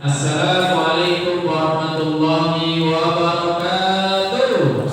Assalamualaikum warahmatullahi wabarakatuh.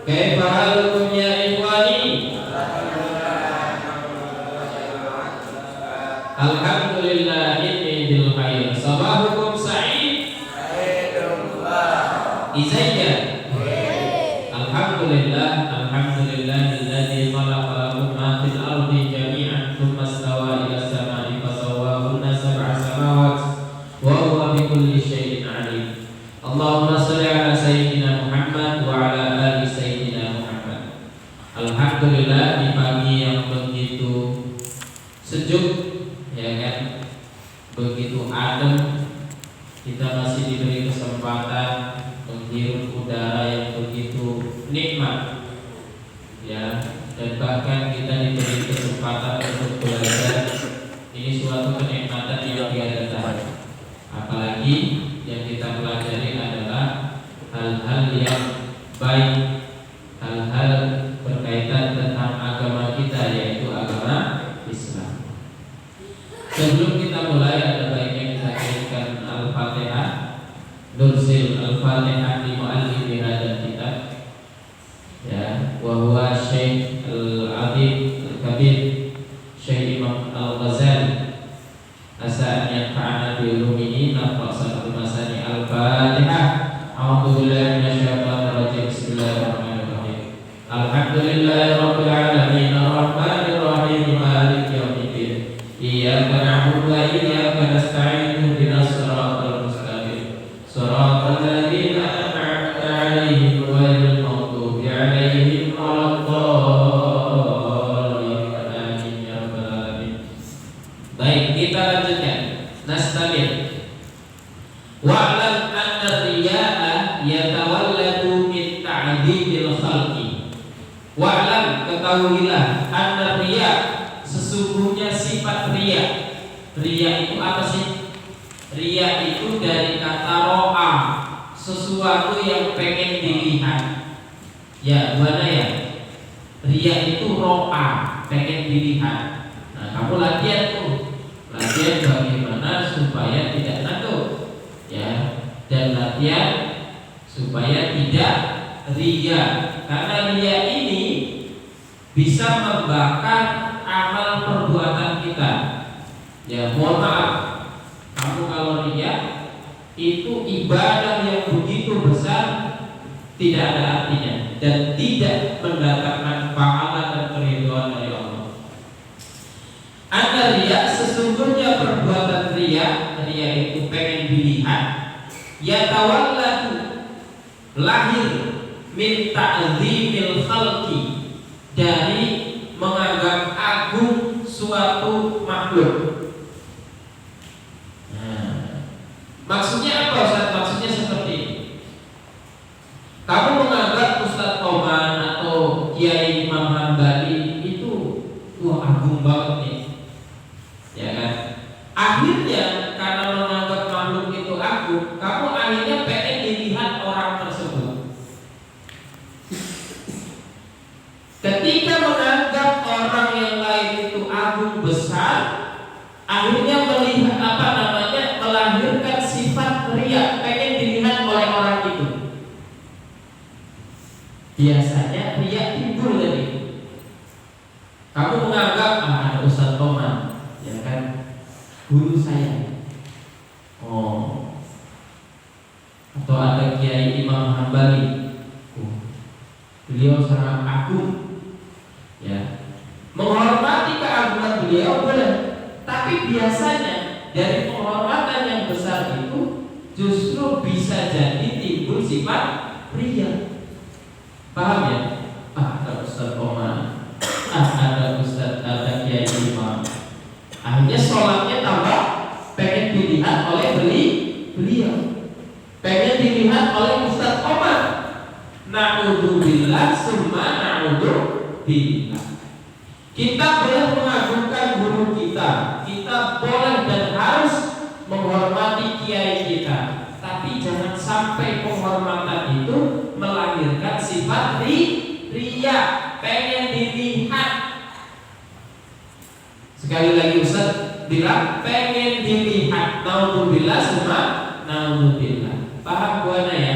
Kaifa halukum ya ikhwani? Alhamdulillah inni bil khair. Sabahukum sa'id. Izayya. Alhamdulillah, alhamdulillahilladzi khalaqa lakum ma fil ardi jami'an tsumma istawa ila as-sama'i fasawwahunna sab'a samawati wa huwa bikulli syai'in 'alim. Allahumma shalli ala sayyidina Muhammad wa ala ali sayyidina Muhammad. Alhamdulillah di pagi yang begitu sejuk, ya kan? Begitu adem, kita masih diberi kesempatan menghirup udara yang begitu nikmat, ya, dan bahkan kita diberi kesempatan untuk belajar. Ini suatu kenikmatan yang tiada tara. Apalagi yang kita pelajari adalah hal-hal yang baik, hal-hal berkaitan tentang agama kita, yaitu agama Islam. Sebelum kita mulai, ada baiknya kita kirimkan Al-Fatihah, nursil Al-Fatihah li mu'allifi hadzal kitab, ya, wa huwa Syekh Al-Adib Al-Kabir Syekh Imam Al-Ghazali, asa an yanfa'ana bi ulumihi nafsa al-masani. Al-Fatihah. A'udzu billahi minasyaitonir rajim. Bismillahirrahmanirrahim. Alhamdulillahirabbil alamin arrahmanir rahim maliki yaumiddin. Iyyaka na'budu wa iyyaka nasta'in. Ihdinas siratal mustaqim. Shiratal ladzina an'amta 'alaihim ghairil maghdubi 'alaihim waladdallin. Amin ya rabbal alamin. Baik, kita lanjutkan. Nastamir. Wa'lam anna riya'a yatawalladu min ta'dhimil khalqi. Wa'lam, ketahuilah, anna riya', sesungguhnya sifat riya. Riya itu apa sih? Riya itu dari kata ro'a, sesuatu yang pengen dilihat. Ya, mana ya? Riya itu ro'a, pengen dilihat. Nah, kamu latihan tuh. Latihan bagaimana supaya tidak ngantuk, ya, dan latihan supaya tidak riya. Karena riya ini bisa membakar amal perbuatan kita. Ya, mohon maaf, kamu kalau riya itu ibadah yang begitu besar tidak ada artinya dan tidak mendatangkan pahala dan keridhaan dari Allah. Anda riya, sesungguhnya perbuatan riya itu pengen dilihat. Ya tawallatu, lahir min ta'zimil khalqi, dari menganggap agung suatu makhluk. Nah, maksudnya apa Ustaz? Maksudnya seperti ini. Kamu menganggap Ustaz Oman atau Kiai Imam Hambali itu wah agung banget nih, ya kan? Akhirnya karena menganggap makhluk itu agung, kamu akhirnya pengen dilihat orang tersebut. Ketika menganggap orang yang lain itu agung besar, akhirnya melihat melahirkan sifat riya, pengen dilihat oleh orang itu. Biasanya riya timbul dari kamu menganggap ada Ustaz Oman, ya kan, guru saya, atau ada Kiai Imam Hambali, beliau sangat agung, ya, menghormati keagungan beliau boleh, tapi biasanya dari penghormatan yang besar itu justru bisa jadi timbul sifat riya. Paham ya? Ada Ustaz Oman, ada Ustaz, ada Kiai Imam. Akhirnya sholatnya tambah pengen dilihat oleh beliau, pengen dilihat oleh Ustaz Oman. Na'udzubillah summa na'udzubillah. Kita boleh mengagungkan guru kita, kita boleh dan harus menghormati kiai kita, tapi jangan sampai penghormatan itu melahirkan sifat riya, pengen dilihat. Sekali lagi Ustaz, Ustaz bilang pengen dilihat, naudzubillah summa naudzubillah. Paham buana ya?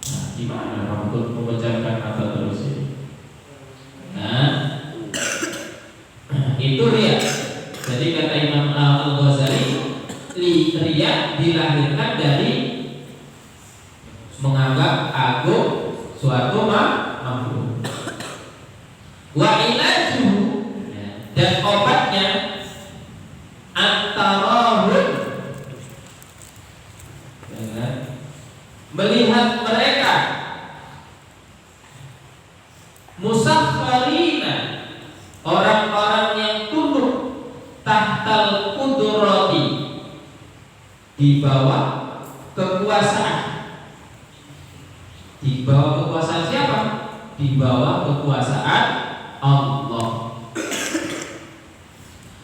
Nah, gimana kamu tuh mengucapkan kata terus ini? Nah, itu riya. Jadi kata Imam Al-Ghazali, riya dilahirkan dari menganggap agung suatu makhluk. Wa ilajuhu, dan obatnya antarahum, melihat mereka musakharina, orang-orang yang tunduk tahtal qudrati, di bawah kekuasaan. Di bawah kekuasaan siapa? Di bawah kekuasaan Allah.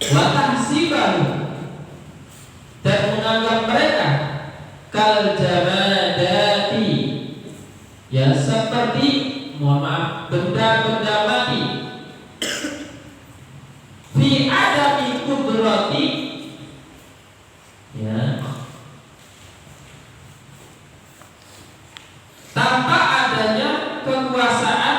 Wa tahsibahu, dan menganggap mereka kal jamadati, ya seperti, mohon maaf, benda-benda mati. Fi adami qudrati, ya, tanpa adanya kekuasaan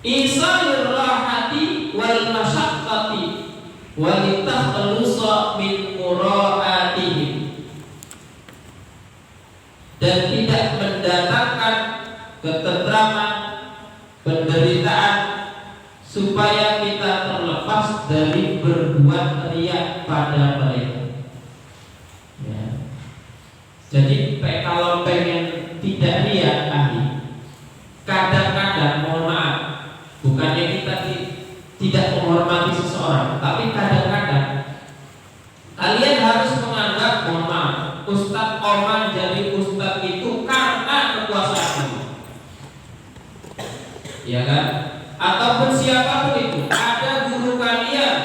isalir rahati wal masyaqqati walitakhalusa min mura'atihim, dan tidak mendatangkan ketentraman, penderitaan, supaya kita terlepas dari berbuat riya pada mereka. Ya. Jadi kalau pengen tidak riya, kadang-kadang, mohon maaf, bukannya kita tidak menghormati seseorang, tapi kadang-kadang kalian harus menganggap, mohon maaf, Ustadz Oman jadi Ustadz itu karena kekuasaan, ya kan? Ataupun siapapun itu, ada guru kalian,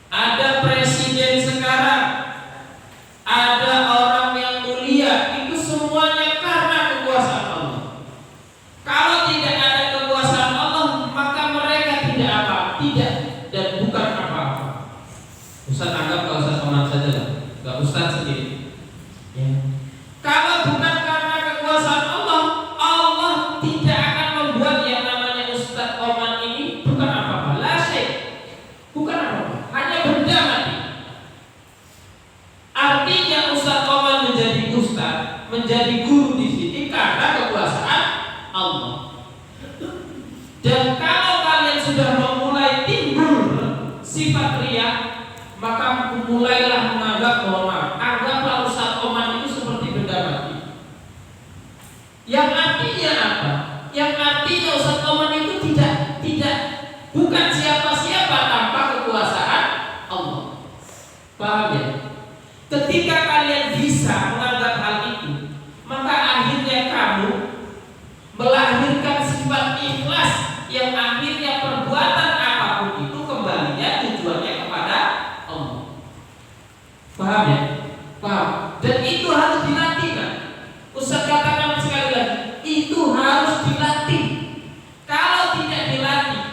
ada presiden sekarang, ada orang yang mulia, itu semuanya karena kekuasaan Allah. Kalau tidak ada kekuasaan Allah, maka mereka tidak apa, tidak dan bukan apa-apa. Ustaz anggap kalau Ustaz Oman saja lah, nggak Ustaz sendiri. Ya. Kalau bukan karena kekuasaan Allah, Allah tidak akan membuat yang namanya Ustaz Oman ini bukan apa-apa, la syai', bukan apa-apa, hanya benda mati. Artinya Ustaz Oman menjadi ustaz, menjadi guru di sini karena kekuasaan Allah. Dan kalau kalian sudah memulai timbul sifat riya, maka mulailah menganggap, mohon maaf, anggaplah Ustaz Oman itu seperti benda mati. Yang artinya apa? Yang artinya Ustaz Oman itu tidak bukan siapa-siapa tanpa kekuasaan Allah. Paham ya? Ketika kalian bisa menganggap hal itu, maka akhirnya kamu melahirkan sifat ikhlas, yang akhirnya perbuatan apapun itu kembalinya tujuannya kepada Allah. Paham ya? Paham? Dan itu harus dilatih kan? Ustaz katakan sekali lagi, itu harus dilatih. Kalau tidak dilatih,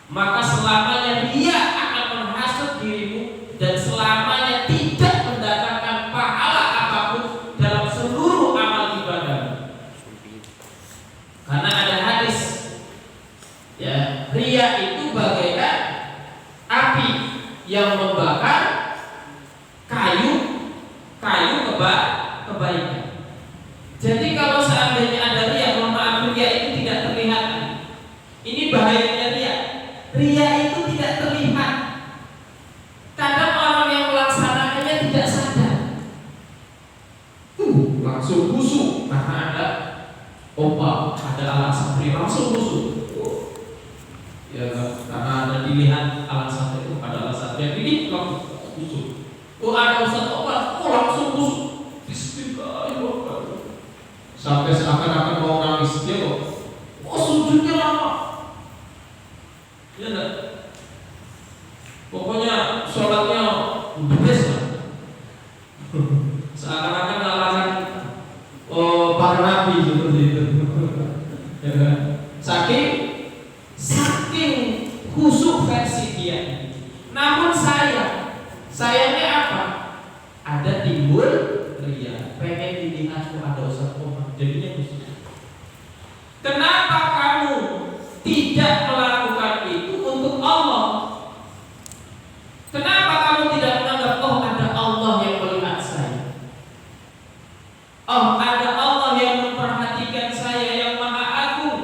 maka selamanya dia akan menghasut dirimu dan selamanya tidak mendatangkan pahala apapun dalam seluruh amal ibadah. Karena ada hadis, ya, riya itu bagaikan api yang membakar kayu kebaikan. Jadi kalau seandainya ada riya, mohon maaf, riya itu tidak terlihat. Ini bahayanya riya. Riya itu tidak terlihat. Kadang orang yang melaksanakannya tidak sadar. Langsung busuk karena ada obat, ada alat santri, langsung busuk. Ya, karena ada dilihat alat santri itu, ada alat santri yang ini langsung busuk. Ada ustaz obat, langsung busuk. Bismillahirrahmanirrahim. Sampai seakan-akan mau nangis dia kok. Sujudnya lama. Ya enggak? Pokoknya sholatnya beres lah. Seakan-akan ngalahin para nabi seperti itu. Ya kan? Saking saking khusyuk versi dia. Namun sayangnya apa? Ada timbul ria, pengen dilihat kok ada Ustaz Komar, jadinya khusyuk. Kenapa kamu tidak melakukan itu untuk Allah? Kenapa kamu tidak menganggap ada Allah yang melihat saya? Ada Allah yang memperhatikan saya yang Maha Agung.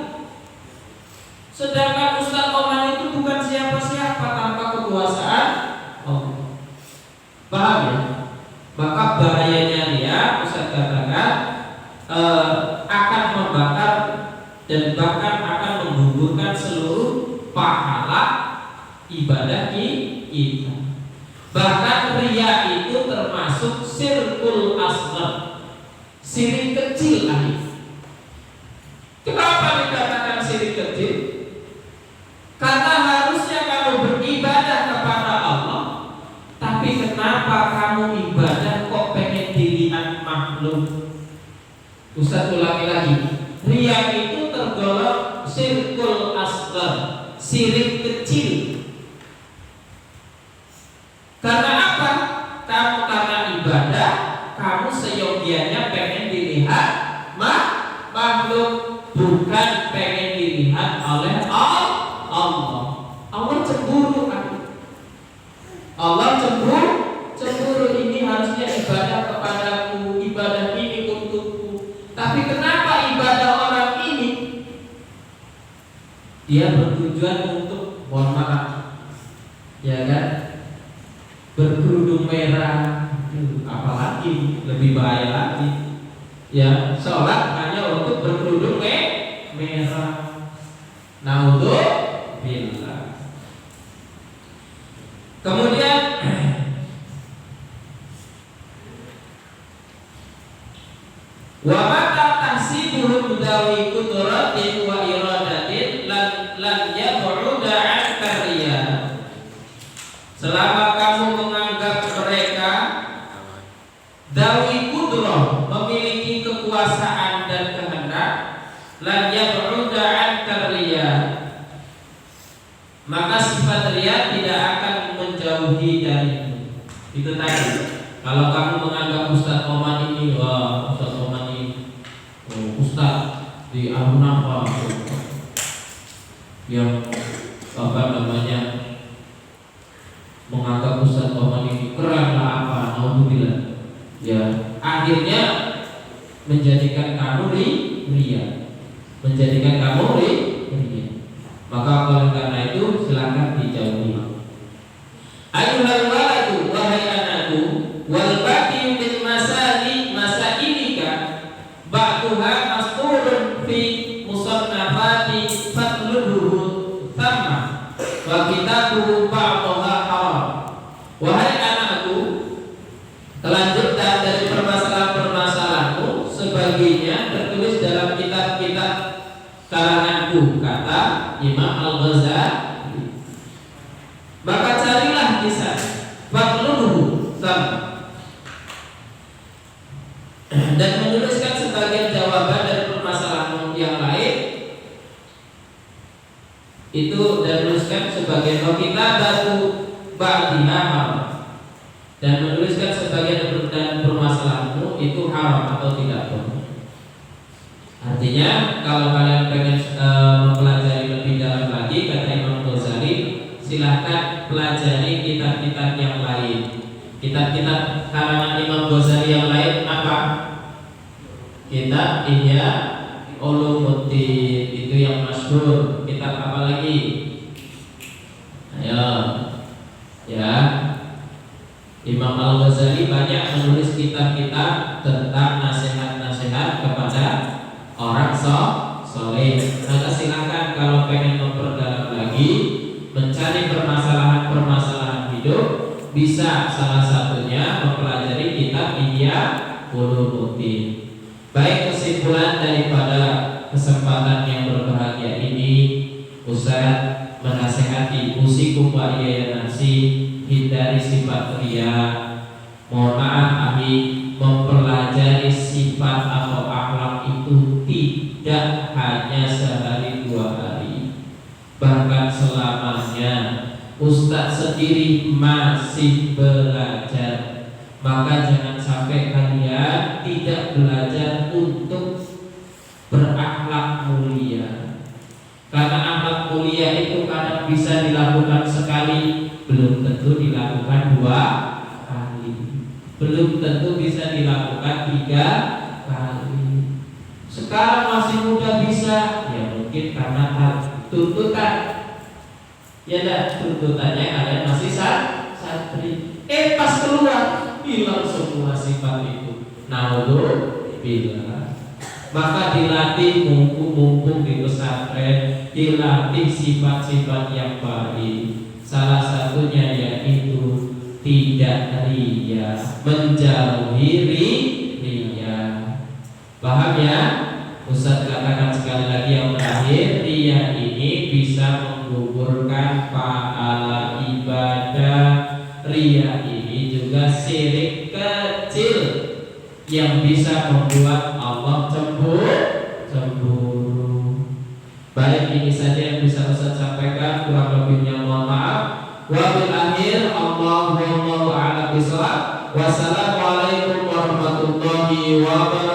Sedangkan Ustaz Komar itu bukan siapa-siapa tanpa kekuasaan Allah. Paham ya? Maka bahayanya dia, Ustaz katakan akan membakar dan bahkan akan menggugurkan seluruh pahala ibadah kita. Bahkan ria itu termasuk syirkul asghar, syirik kecil. Kenapa dikatakan syirik kecil? Karena harusnya kamu beribadah kepada Allah, tapi kenapa kamu ibadah kok pengen dilihat makhluk? Ustaz ulangi lagi, ria itu tergolong syirkul asghar, syirik kecil. Karena apa? Kamu karena ibadah, kamu seyogianya pengen dilihat makhluk, bukan pengen dilihat oleh Allah. Allah cemburu. Allah cemburu. Ini harusnya ibadah kepadaku, ibadah ini untukku. Tapi kenapa ibadah orang ini dia bertujuan untuk, mohon maaf, ya kan, berkerudung merah, apalagi lebih bahaya lagi, ya, sholat hanya untuk berkerudung merah. Naudzubillah. Kemudian wa mata tahsibuhu dawi qudratin wa iradatin lan yab'uda 'an karya. Selama kamu menganggap mereka dawi qudrah, memiliki kekuasaan dan kehendak, lan yab'uda 'an karya, maka sifat ria tidak akan menjauhi dari itu tadi. Kalau kamu menganggap Ustaz Komar ini, Ustaz Komar ini Ustaz di Arunapa yang menganggap Ustaz Komar ini keren lah apa, naudzubillah, ya, akhirnya menjadikan kamu ria, menjadikan kamu ria. Maka oleh karena itu silakan dijauhi. Ayuhal waladu, wahai anakku, wal baqi min masailika ba'duha masturun fi musannafati fatluhu thamma wa kitabuhu ba'daha haram. Wahai anakku, kelanjutan dari permasalahan-permasalahanmu sebagiannya tertulis dalam kitab-kitab karanganku, kata Imam Al-Ghazali. Maka carilah kisah fatluhu dan menuliskan sebagian jawaban dari permasalahan yang lain itu, dan menuliskan sebagian kitabatu ba'diha haram, dan menuliskan sebagian dari permasalahanmu itu haram atau tidak boleh. Artinya kalau kalian pengen mempelajari lebih dalam lagi, kata Imam Ghazali, silahkan pelajari kitab-kitab yang lain. Kitab-kitab karangan Imam Ghazali yang lain apa? Kitab Ihya Ulumuddin, itu yang masyhur. Kitab apa lagi? Ayo, ya. Imam Al-Ghazali banyak menulis kitab-kitab tentang nasihat-nasihat kepada orang soleh. Maka silakan kalau pengen memperdalam lagi, mencari permasalahan-permasalahan hidup, bisa salah satunya mempelajari kitab Ihya Ulumuddin. Baik, kesimpulan daripada kesempatan yang berbahagia ini, Ustaz menasihati usikum wa iyaya nafsi, hindari sifat ria. Mohon maaf, Abi, mempelajari sifat atau akhlak itu tidak hanya sehari dua hari. bahkan selamanya. Ustadz sendiri masih belajar, maka jangan sampai kalian tidak belajar untuk berakhlak mulia. Karena akhlak mulia itu kadang bisa dilakukan sekali, belum tentu dilakukan 2 kali, belum tentu bisa dilakukan 3 kali. Sekarang masih muda bisa, ya mungkin karena tuntutan. Ya dah, tuntutannya kalian masih santri. Pas keluar hilang semua sifat itu. Naudzubillah. Maka dilatih mumpung di pesantren, dilatih sifat-sifat yang baik. Salah satunya yaitu tidak ria, menjauhi ria. Paham ya? Ustaz katakan sekali lagi yang terakhir, ria ini bisa menggugurkan pahala ibadah. Ria ini juga syirik kecil yang bisa membuat Allah cemburu. Baik, ini saja yang bisa Ustaz sampaikan, kurang lebihnya mohon maaf. Wabil akhir, Allahu a'lam bishawab. Wassalamualaikum warahmatullahi wabarakatuh.